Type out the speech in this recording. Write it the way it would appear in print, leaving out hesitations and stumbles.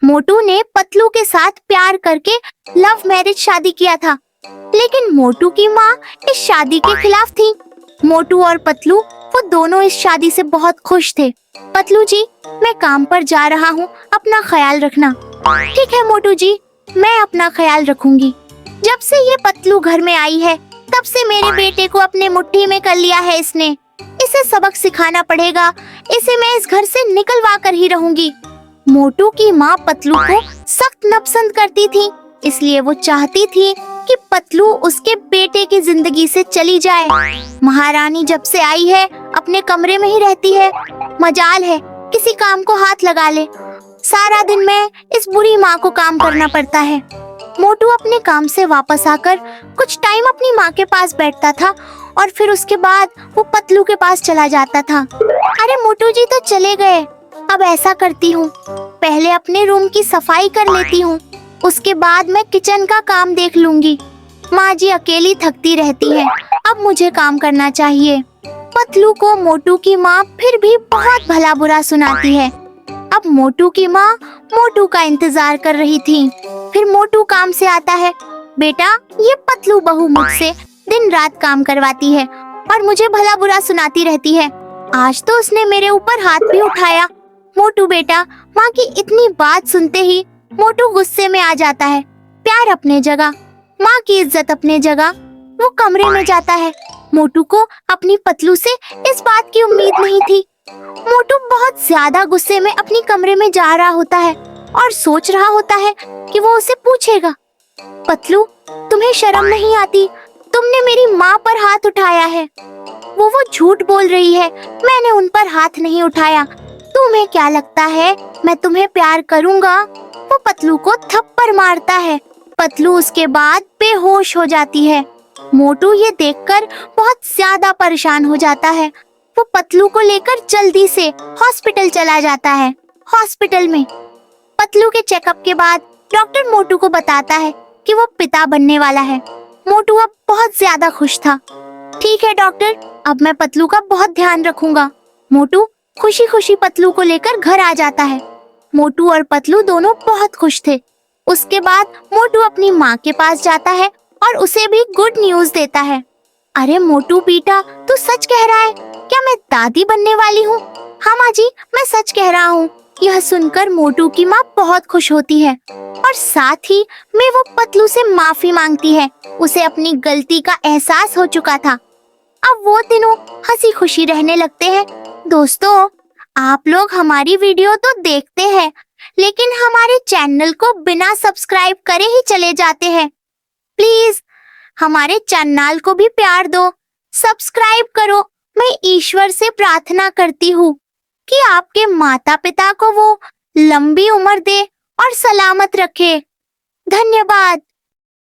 मोटू ने पतलू के साथ प्यार करके लव मैरिज शादी किया था, लेकिन मोटू की माँ इस शादी के खिलाफ थी। मोटू और पतलू वो दोनों इस शादी से बहुत खुश थे। पतलू जी, मैं काम पर जा रहा हूँ, अपना ख्याल रखना। ठीक है मोटू जी, मैं अपना ख्याल रखूंगी। जब से ये पतलू घर में आई है, तब से मेरे बेटे को अपने मुट्ठी में कर लिया है इसने। इसे सबक सिखाना पड़ेगा, इसे मैं इस घर से निकलवा कर ही रहूंगी। मोटू की माँ पतलू को सख्त नापसंद करती थी, इसलिए वो चाहती थी कि पतलू उसके बेटे की जिंदगी से चली जाए। महारानी जब से आई है अपने कमरे में ही रहती है। मजाल है किसी काम को हाथ लगा ले। सारा दिन में इस बुरी माँ को काम करना पड़ता है। मोटू अपने काम से वापस आकर कुछ टाइम अपनी माँ के पास बैठता था और फिर उसके बाद वो पतलू के पास चला जाता था। अरे मोटू जी तो चले गए, अब ऐसा करती हूँ, पहले अपने रूम की सफाई कर लेती हूँ, उसके बाद मैं किचन का काम देख लूंगी। माँ जी अकेली थकती रहती है, अब मुझे काम करना चाहिए। पतलू को मोटू की माँ फिर भी बहुत भला बुरा सुनाती है। अब मोटू की माँ मोटू का इंतजार कर रही थी। फिर मोटू काम से आता है। बेटा, ये पतलू बहू मुझसे दिन रात काम करवाती है और मुझे भला बुरा सुनाती रहती है। आज तो उसने मेरे ऊपर हाथ भी उठाया। मोटू बेटा, माँ की इतनी बात सुनते ही मोटू गुस्से में आ जाता है। प्यार अपने जगह, माँ की इज्जत अपने जगह। वो कमरे में जाता है। मोटू को अपनी पतलू से इस बात की उम्मीद नहीं थी। मोटू बहुत ज्यादा गुस्से में अपनी कमरे में जा रहा होता है और सोच रहा होता है कि वो उसे पूछेगा, पतलू तुम्हें शर्म नहीं आती? तुमने मेरी माँ पर हाथ उठाया है। वो झूठ बोल रही है, मैंने उन पर हाथ नहीं उठाया। तुम्हें क्या लगता है मैं तुम्हें प्यार करूँगा? वो पतलू को थप्पड़ मारता है। पतलू उसके बाद बेहोश हो जाती है। मोटू ये देखकर बहुत ज्यादा परेशान हो जाता है। वो पतलू को लेकर जल्दी से हॉस्पिटल चला जाता है। हॉस्पिटल में पतलू के चेकअप के बाद डॉक्टर मोटू को बताता है कि वो पिता बनने वाला है। मोटू अब बहुत ज्यादा खुश था। ठीक है डॉक्टर, अब मैं पतलू का बहुत ध्यान रखूंगा। मोटू खुशी खुशी पतलू को लेकर घर आ जाता है। मोटू और पतलू दोनों बहुत खुश थे। उसके बाद मोटू अपनी माँ के पास जाता है और उसे भी गुड न्यूज देता है। अरे मोटू बेटा, तू सच कह रहा है? क्या मैं दादी बनने वाली हूँ? हाँ माँ जी, मैं सच कह रहा हूँ। यह सुनकर मोटू की माँ बहुत खुश होती है और साथ ही में वो पतलू से माफी मांगती है। उसे अपनी गलती का एहसास हो चुका था। अब वो दिनों हंसी खुशी रहने लगते हैं। दोस्तों, आप लोग हमारी वीडियो तो देखते हैं, लेकिन हमारे चैनल को बिना सब्सक्राइब करे ही चले जाते हैं। प्लीज हमारे चैनल को भी प्यार दो, सब्सक्राइब करो। मैं ईश्वर से प्रार्थना करती हूँ कि आपके माता पिता को वो लंबी उम्र दे और सलामत रखे। धन्यवाद।